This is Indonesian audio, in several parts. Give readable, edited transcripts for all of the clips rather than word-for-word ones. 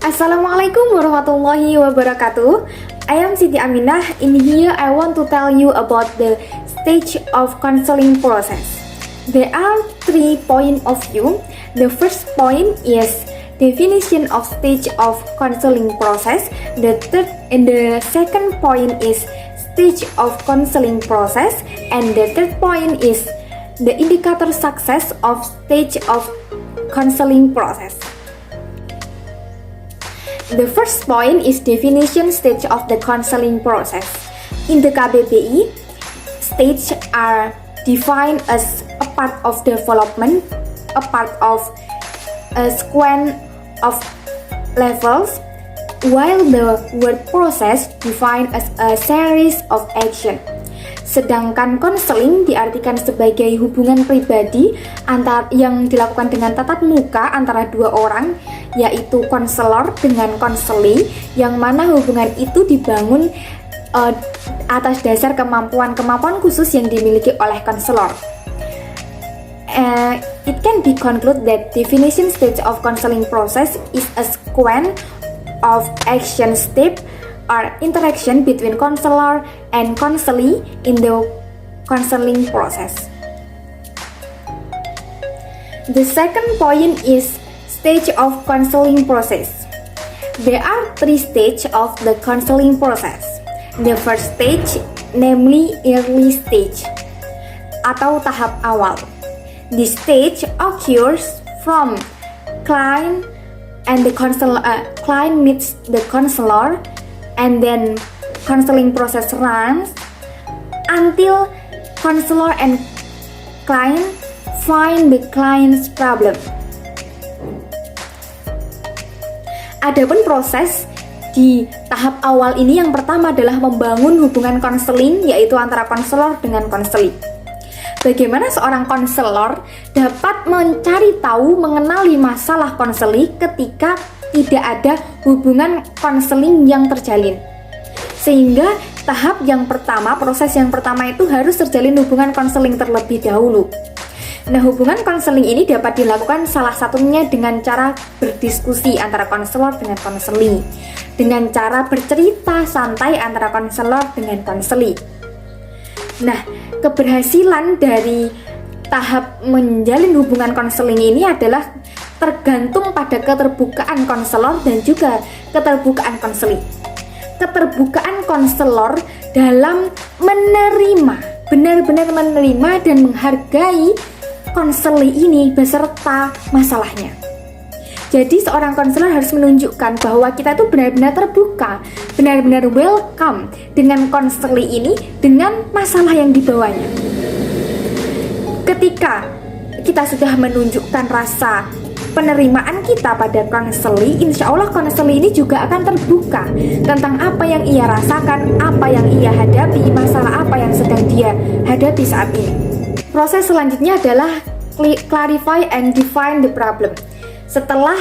Assalamualaikum warahmatullahi wabarakatuh. I am Siti Aminah. In here I want to tell you about the stage of counseling process. There are 3 points of view. The first point is definition of stage of counseling process. The second point is stage of counseling process, and the third point is the indicator success of stage of counseling process. The first point is definition stage of the counseling process. In the KBBI, stages are defined as a part of development, a part of a sequence of levels, while the word process defined as a series of action. Sedangkan konseling diartikan sebagai hubungan pribadi yang dilakukan dengan tatap muka antara dua orang, yaitu konselor dengan konseli, yang mana hubungan itu dibangun atas dasar kemampuan khusus yang dimiliki oleh konselor. It can be concluded that definition stage of counseling process is a sequence of action steps or interaction between counselor and counselee in the counseling process. The second point is stage of counseling process. There are 3 stages of the counseling process. The first stage, namely early stage atau tahap awal. This stage occurs from client and the client meets the counselor, and then counseling process runs until counselor and client find the client's problem. Adapun proses di tahap awal ini yang pertama adalah membangun hubungan konseling, yaitu antara konselor dengan konseli. Bagaimana seorang konselor dapat mencari tahu mengenali masalah konseli ketika tidak ada hubungan konseling yang terjalin. Sehingga tahap yang pertama, proses yang pertama itu harus terjalin hubungan konseling terlebih dahulu. Nah, hubungan konseling ini dapat dilakukan salah satunya dengan cara berdiskusi antara konselor dengan konseli, dengan cara bercerita santai antara konselor dengan konseli. Nah, keberhasilan dari tahap menjalin hubungan konseling ini adalah tergantung pada keterbukaan konselor dan juga keterbukaan konseli. Keterbukaan konselor dalam menerima, benar-benar menerima dan menghargai konseli ini beserta masalahnya. Jadi seorang konselor harus menunjukkan bahwa kita itu benar-benar terbuka, benar-benar welcome dengan konseli ini dengan masalah yang dibawanya. Ketika kita sudah menunjukkan rasa penerimaan kita pada konseli, insya Allah konseli ini juga akan terbuka tentang apa yang ia rasakan, apa yang ia hadapi, masalah apa yang sedang dia hadapi saat ini. Proses selanjutnya adalah clarify and define the problem. Setelah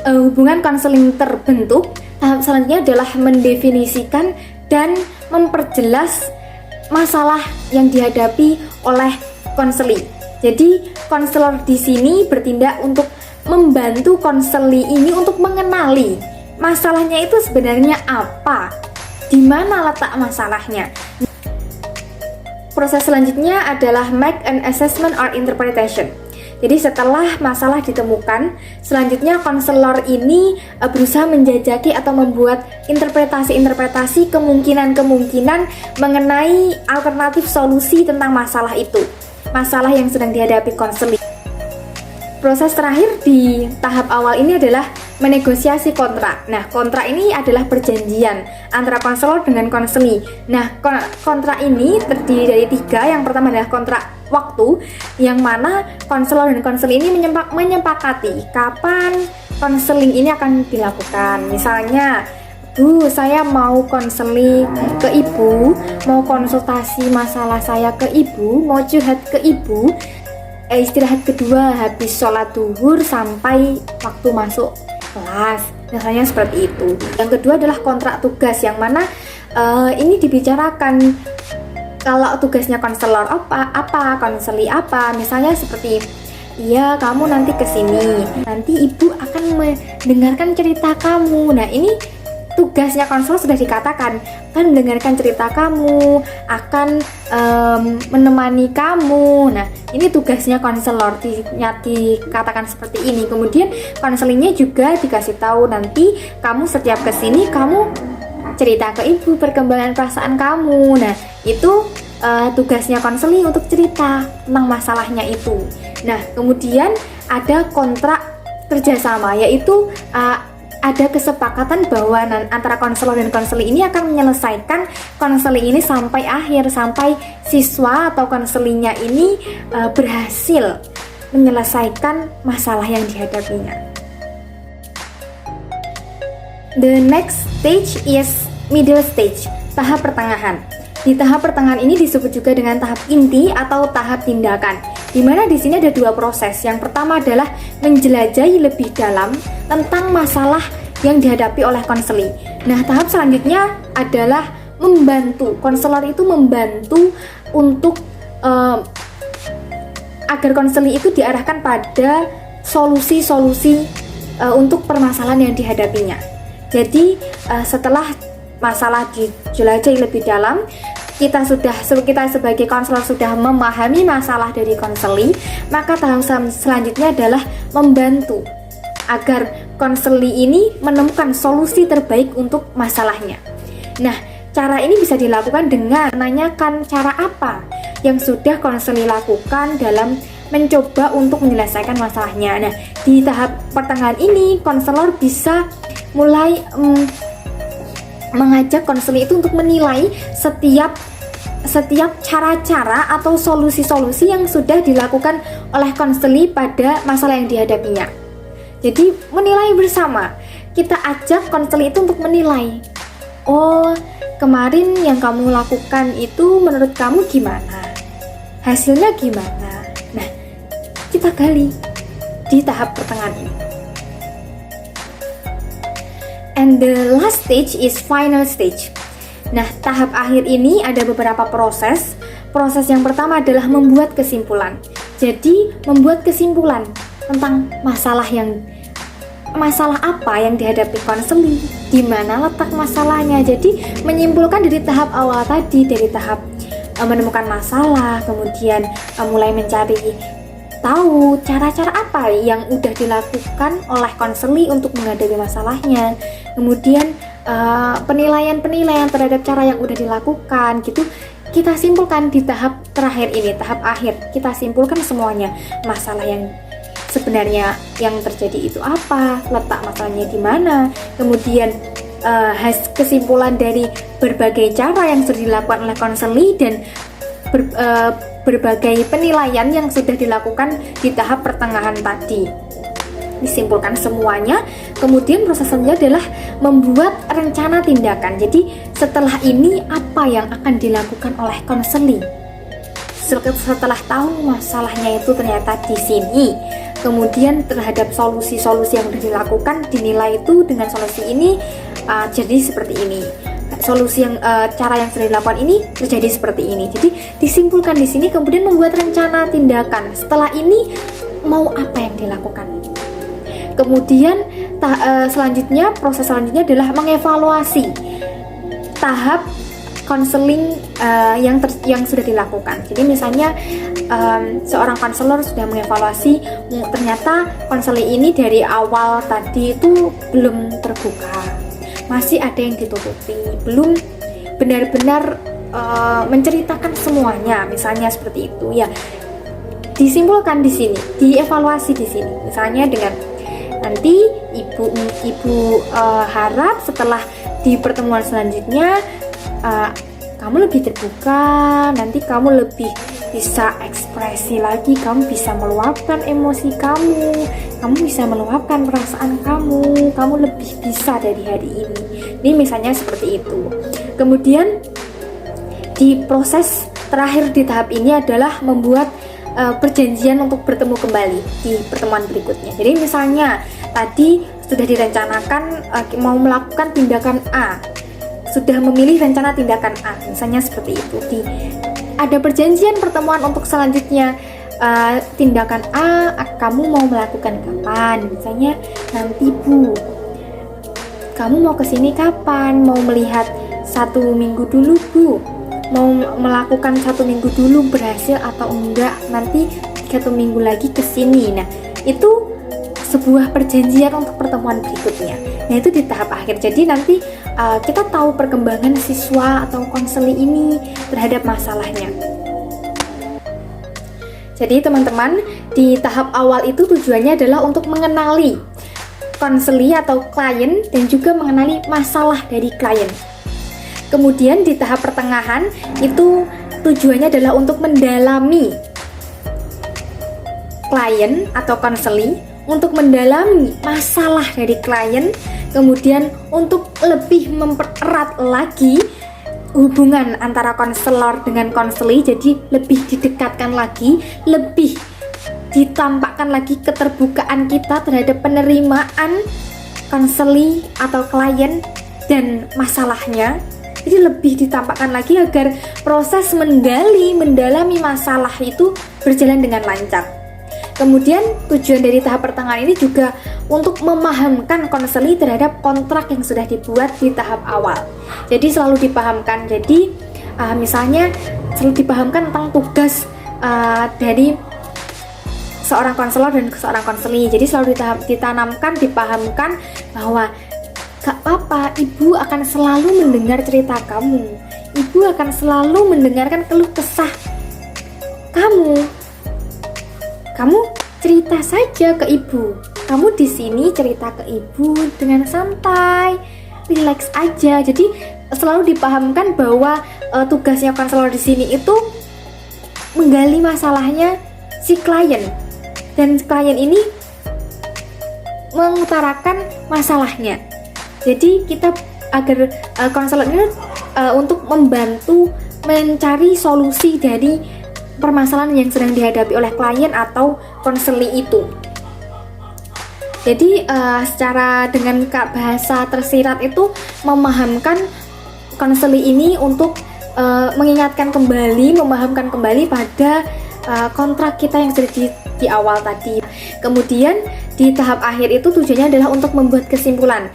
hubungan konseling terbentuk, tahap selanjutnya adalah mendefinisikan dan memperjelas masalah yang dihadapi oleh konseli. Jadi konselor di sini bertindak untuk membantu konseli ini untuk mengenali masalahnya itu sebenarnya apa, di mana letak masalahnya. Proses selanjutnya adalah make an assessment or interpretation. Jadi setelah masalah ditemukan, selanjutnya konselor ini berusaha menjajaki atau membuat interpretasi-interpretasi kemungkinan-kemungkinan mengenai alternatif solusi tentang masalah itu, masalah yang sedang dihadapi konseli. Proses terakhir di tahap awal ini adalah menegosiasi kontrak. Nah, kontrak ini adalah perjanjian antara konselor dengan konseli. Nah, kontrak ini terdiri dari 3. Yang pertama adalah kontrak waktu, yang mana konselor dan konseli ini menyepakati kapan konseling ini akan dilakukan. Misalnya, Bu, saya mau konseling ke Ibu, mau konsultasi masalah saya ke Ibu, mau curhat ke Ibu. Istirahat kedua habis sholat duhur sampai waktu masuk kelas, misalnya seperti itu. Yang kedua adalah kontrak tugas, yang mana ini dibicarakan kalau tugasnya konselor apa, konseli apa. Misalnya seperti iya kamu nanti kesini, nanti ibu akan mendengarkan cerita kamu. Nah ini tugasnya konselor sudah dikatakan, akan mendengarkan cerita kamu, akan menemani kamu. Nah ini tugasnya konselor, dikatakan seperti ini. Kemudian konselingnya juga dikasih tahu, nanti kamu setiap kesini kamu cerita ke ibu perkembangan perasaan kamu. Nah itu tugasnya konseling untuk cerita tentang masalahnya itu. Nah kemudian ada kontrak kerjasama, yaitu ada kesepakatan bahwa antara konselor dan konseli ini akan menyelesaikan konseling ini sampai akhir, sampai siswa atau konselingnya ini berhasil menyelesaikan masalah yang dihadapinya. The next stage is middle stage, tahap pertengahan. Di tahap pertengahan ini disebut juga dengan tahap inti atau tahap tindakan, di mana di sini ada dua proses. Yang pertama adalah menjelajahi lebih dalam tentang masalah yang dihadapi oleh konseling. Nah, tahap selanjutnya adalah membantu. Konselor itu membantu untuk agar konseling itu diarahkan pada solusi-solusi untuk permasalahan yang dihadapinya. Jadi, setelah masalah dijelajahi lebih dalam, kita sebagai konselor sudah memahami masalah dari konseling, maka tahap selanjutnya adalah membantu agar konseli ini menemukan solusi terbaik untuk masalahnya. Nah, cara ini bisa dilakukan dengan menanyakan cara apa yang sudah konseli lakukan dalam mencoba untuk menyelesaikan masalahnya. Nah, di tahap pertengahan ini konselor bisa mulai mengajak konseli itu untuk menilai setiap cara-cara atau solusi-solusi yang sudah dilakukan oleh konseli pada masalah yang dihadapinya. Jadi menilai bersama, kita ajak konseli itu untuk menilai, oh kemarin yang kamu lakukan itu menurut kamu gimana, hasilnya gimana. Nah kita gali di tahap pertengahan ini. And the last stage is final stage. Nah, tahap akhir ini ada beberapa proses. Proses yang pertama adalah membuat kesimpulan. Jadi, membuat kesimpulan tentang masalah apa yang dihadapi konseling, di mana letak masalahnya. Jadi, menyimpulkan dari tahap awal tadi, dari tahap menemukan masalah, kemudian mulai mencari tahu cara-cara apa yang udah dilakukan oleh konseli untuk menghadapi masalahnya. Kemudian penilaian terhadap cara yang udah dilakukan gitu, kita simpulkan di tahap terakhir ini, tahap akhir. Kita simpulkan semuanya, masalah yang sebenarnya yang terjadi itu apa, letak masalahnya di mana, kemudian kesimpulan dari berbagai cara yang sudah dilakukan oleh konseli dan berbagai penilaian yang sudah dilakukan di tahap pertengahan tadi. Disimpulkan semuanya, kemudian proses selanjutnya adalah membuat rencana tindakan. Jadi setelah ini apa yang akan dilakukan oleh konseling? Setelah tahu masalahnya itu ternyata di sini, kemudian terhadap solusi-solusi yang sudah dilakukan dinilai itu dengan solusi ini jadi seperti ini. Solusi yang cara yang sudah dilakukan ini terjadi seperti ini. Jadi disimpulkan di sini, kemudian membuat rencana tindakan. Setelah ini mau apa yang dilakukan? Kemudian proses selanjutnya adalah mengevaluasi tahap konseling yang sudah dilakukan. Jadi misalnya seorang konselor sudah mengevaluasi, ternyata konseling ini dari awal tadi itu belum terbuka, masih ada yang ditutupi, belum benar-benar menceritakan semuanya, misalnya seperti itu ya. Disimpulkan di sini, dievaluasi di sini, misalnya dengan nanti ibu harap setelah di pertemuan selanjutnya kamu lebih terbuka, nanti kamu lebih bisa ekspresi lagi, kamu bisa meluapkan emosi kamu bisa meluapkan perasaan kamu lebih bisa dari hari ini. Ini misalnya seperti itu. Kemudian di proses terakhir di tahap ini adalah membuat perjanjian untuk bertemu kembali di pertemuan berikutnya. Jadi misalnya tadi sudah direncanakan mau melakukan tindakan A, sudah memilih rencana tindakan A, misalnya seperti itu. Ada perjanjian pertemuan untuk selanjutnya tindakan A kamu mau melakukan kapan? Misalnya, nanti Bu, kamu mau kesini kapan? Mau melihat 1 minggu dulu Bu? Mau melakukan 1 minggu dulu, berhasil atau enggak? Nanti 1 minggu lagi kesini. Nah, itu sebuah perjanjian untuk pertemuan berikutnya. Nah, itu di tahap akhir. Jadi nanti kita tahu perkembangan siswa atau konseli ini terhadap masalahnya. Jadi teman-teman, di tahap awal itu tujuannya adalah untuk mengenali konseli atau klien dan juga mengenali masalah dari klien. Kemudian di tahap pertengahan itu tujuannya adalah untuk mendalami klien atau konseli, untuk mendalami masalah dari klien, kemudian untuk lebih mempererat lagi hubungan antara konselor dengan konseli, jadi lebih didekatkan lagi, lebih ditampakkan lagi keterbukaan kita terhadap penerimaan konseli atau klien dan masalahnya. Jadi lebih ditampakkan lagi agar proses mendalami masalah itu berjalan dengan lancar. Kemudian tujuan dari tahap pertengahan ini juga untuk memahamkan konseli terhadap kontrak yang sudah dibuat di tahap awal. Jadi selalu dipahamkan. Jadi misalnya selalu dipahamkan tentang tugas dari seorang konselor dan seorang konseli. Jadi selalu dipahamkan bahwa gak apa-apa, ibu akan selalu mendengar cerita kamu. Ibu akan selalu mendengarkan keluh kesah kamu. Kamu cerita saja ke ibu. Kamu di sini cerita ke ibu dengan santai, relax aja. Jadi selalu dipahamkan bahwa tugasnya konselor di sini itu menggali masalahnya si klien, dan klien ini mengutarakan masalahnya. Jadi kita agar konselor ini untuk membantu mencari solusi dari permasalahan yang sedang dihadapi oleh klien atau konseli itu. Jadi secara dengan bahasa tersirat itu memahamkan konseli ini untuk mengingatkan kembali, memahamkan kembali pada kontrak kita yang sudah di awal tadi. Kemudian di tahap akhir itu tujuannya adalah untuk membuat kesimpulan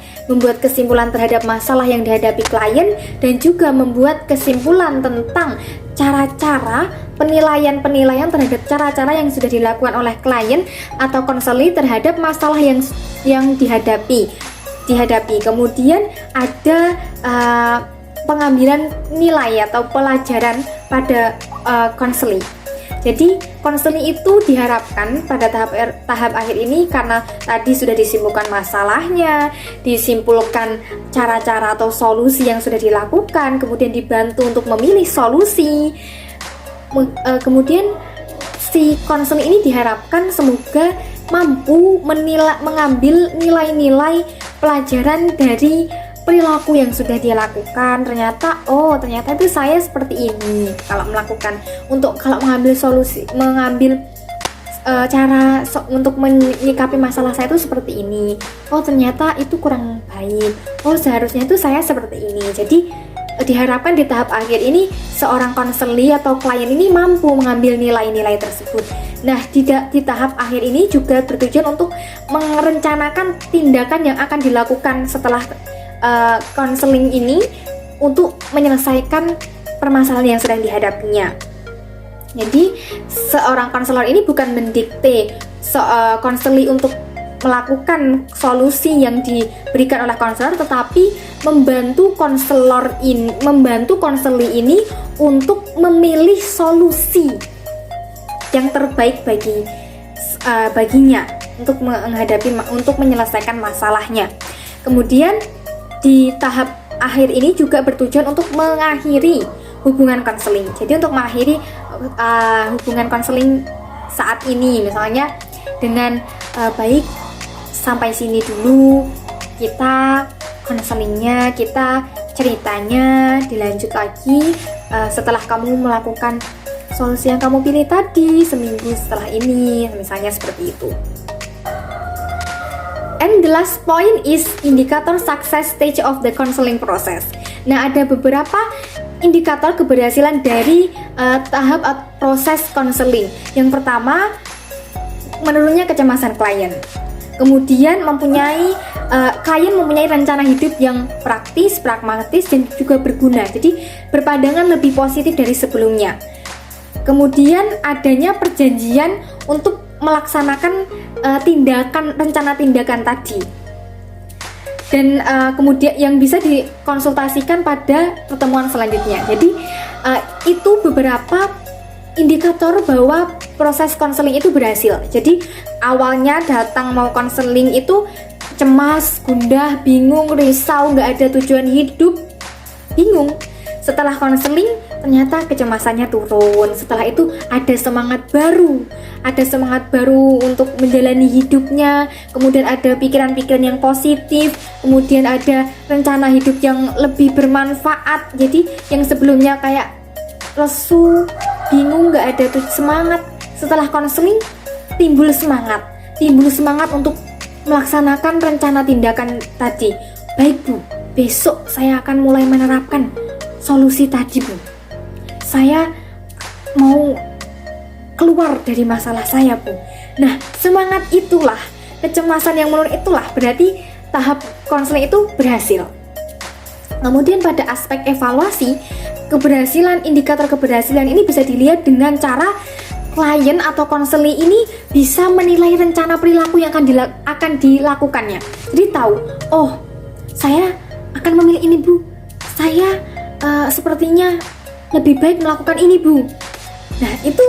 terhadap masalah yang dihadapi klien, dan juga membuat kesimpulan tentang cara-cara penilaian terhadap cara-cara yang sudah dilakukan oleh klien atau konseli terhadap masalah yang dihadapi. Kemudian ada pengambilan nilai atau pelajaran pada konseli. Jadi konseli itu diharapkan pada tahap akhir ini, karena tadi sudah disimpulkan masalahnya, disimpulkan cara-cara atau solusi yang sudah dilakukan, kemudian dibantu untuk memilih solusi. Kemudian si konseli ini diharapkan semoga mampu mengambil nilai-nilai pelajaran dari perilaku yang sudah dia lakukan. Ternyata itu saya seperti ini kalau mengambil solusi, cara untuk menyikapi masalah saya itu seperti ini. Ternyata itu kurang baik. Seharusnya itu saya seperti ini. Jadi diharapkan di tahap akhir ini seorang konseli atau klien ini mampu mengambil nilai-nilai tersebut. Nah, di tahap akhir ini juga bertujuan untuk merencanakan tindakan yang akan dilakukan setelah konseling ini untuk menyelesaikan permasalahan yang sedang dihadapinya. Jadi seorang konselor ini bukan mendikte konseli untuk melakukan solusi yang diberikan oleh konselor, tetapi membantu konseli ini untuk memilih solusi yang terbaik baginya untuk menyelesaikan masalahnya. Kemudian di tahap akhir ini juga bertujuan untuk mengakhiri hubungan konseling. Jadi untuk mengakhiri hubungan konseling saat ini, misalnya dengan baik, sampai sini dulu kita konselingnya, kita ceritanya, dilanjut lagi setelah kamu melakukan solusi yang kamu pilih tadi seminggu setelah ini, misalnya seperti itu. And the last point is indicator success stage of the counseling process. Nah, ada beberapa indikator keberhasilan dari tahap proses konseling. Yang pertama, menurunnya kecemasan klien. Kemudian klien mempunyai rencana hidup yang praktis, pragmatis, dan juga berguna. Jadi berpandangan lebih positif dari sebelumnya. Kemudian adanya perjanjian untuk melaksanakan rencana tindakan tadi. Dan kemudian yang bisa dikonsultasikan pada pertemuan selanjutnya. Jadi itu beberapa indikator bahwa proses konseling itu berhasil. Jadi awalnya datang mau konseling itu cemas, gundah, bingung, risau, nggak ada tujuan hidup, bingung. Setelah konseling ternyata kecemasannya turun. Setelah itu ada semangat baru untuk menjalani hidupnya. Kemudian ada pikiran-pikiran yang positif. Kemudian ada rencana hidup yang lebih bermanfaat. Jadi yang sebelumnya kayak lesu, bingung, nggak ada semangat. Setelah konseling timbul semangat untuk melaksanakan rencana tindakan tadi. Baik Bu, besok saya akan mulai menerapkan solusi tadi Bu. Saya mau keluar dari masalah saya Bu. Nah, semangat itulah, kecemasan yang menurun itulah berarti tahap konseling itu berhasil. Kemudian pada aspek evaluasi, indikator keberhasilan ini bisa dilihat dengan cara klien atau konseling ini bisa menilai rencana perilaku yang akan dilakukannya. Jadi tahu, oh saya akan memilih ini Bu, saya sepertinya lebih baik melakukan ini Bu. Nah itu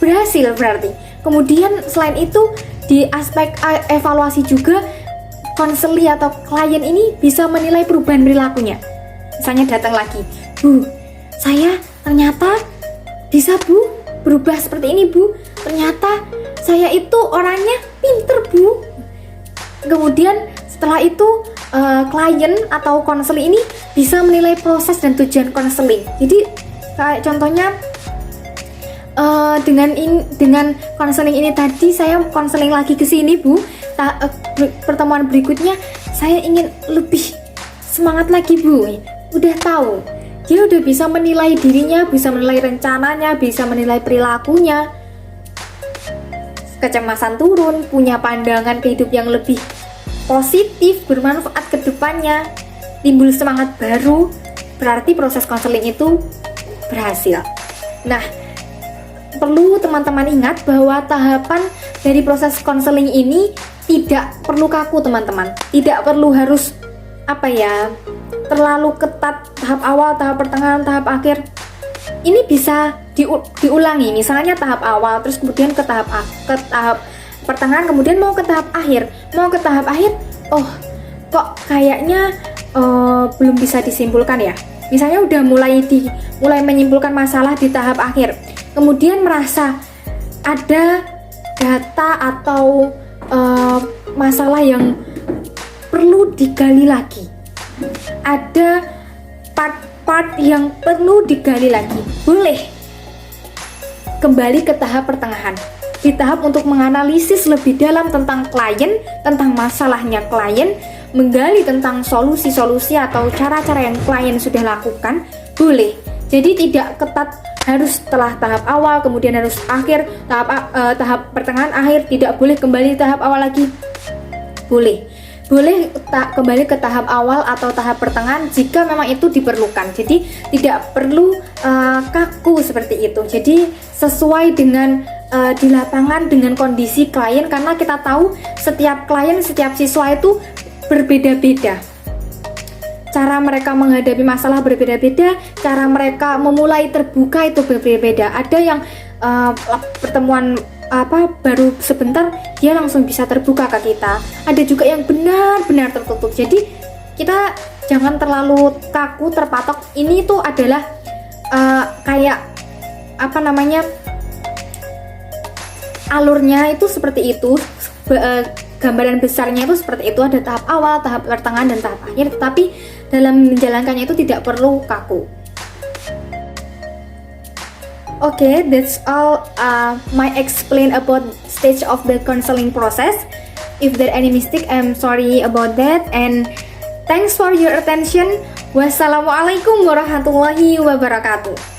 berhasil berarti. Kemudian selain itu di aspek evaluasi juga konseli atau klien ini bisa menilai perubahan perilakunya. Misalnya datang lagi, Bu, saya ternyata bisa Bu berubah seperti ini Bu. Ternyata saya itu orangnya pinter Bu. Kemudian setelah itu klien atau konseling ini bisa menilai proses dan tujuan konseling. Jadi kayak contohnya dengan konseling ini tadi saya konseling lagi ke sini Bu. Pertemuan berikutnya saya ingin lebih semangat lagi Bu. Udah tahu, dia udah bisa menilai dirinya, bisa menilai rencananya, bisa menilai perilakunya. Kecemasan turun, punya pandangan ke hidup yang lebih positif, bermanfaat ke depannya, timbul semangat baru, berarti proses konseling itu berhasil. Nah, perlu teman-teman ingat bahwa tahapan dari proses konseling ini tidak perlu kaku teman-teman. Tidak perlu harus terlalu ketat tahap awal, tahap pertengahan, tahap akhir. Ini bisa diulangi. Misalnya tahap awal, terus kemudian ke tahap pertengahan, kemudian mau ke tahap akhir. Oh kok kayaknya belum bisa disimpulkan ya. Misalnya udah mulai menyimpulkan masalah di tahap akhir, kemudian merasa ada data atau masalah yang perlu digali lagi, ada part-part yang perlu digali lagi, boleh kembali ke tahap pertengahan, di tahap untuk menganalisis lebih dalam tentang klien, tentang masalahnya klien, menggali tentang solusi-solusi atau cara-cara yang klien sudah lakukan, boleh. Jadi tidak ketat harus setelah tahap awal kemudian harus akhir, tahap pertengahan akhir, tidak boleh kembali tahap awal lagi. Boleh kembali ke tahap awal atau tahap pertengahan jika memang itu diperlukan. Jadi tidak perlu kaku seperti itu. Jadi sesuai dengan di lapangan dengan kondisi klien, karena kita tahu setiap klien, setiap siswa itu berbeda-beda. Cara mereka menghadapi masalah berbeda-beda, cara mereka memulai terbuka itu berbeda-beda. Ada yang pertemuan baru sebentar dia langsung bisa terbuka ke kita. Ada juga yang benar-benar tertutup. Jadi kita jangan terlalu kaku terpatok. Ini tuh adalah alurnya itu seperti itu. Gambaran besarnya itu seperti itu, ada tahap awal, tahap pertengahan, dan tahap akhir. Tetapi dalam menjalankannya itu tidak perlu kaku. Okay, that's all my explain about stage of the counseling process. If there any mistake, I'm sorry about that. And thanks for your attention. Wassalamualaikum warahmatullahi wabarakatuh.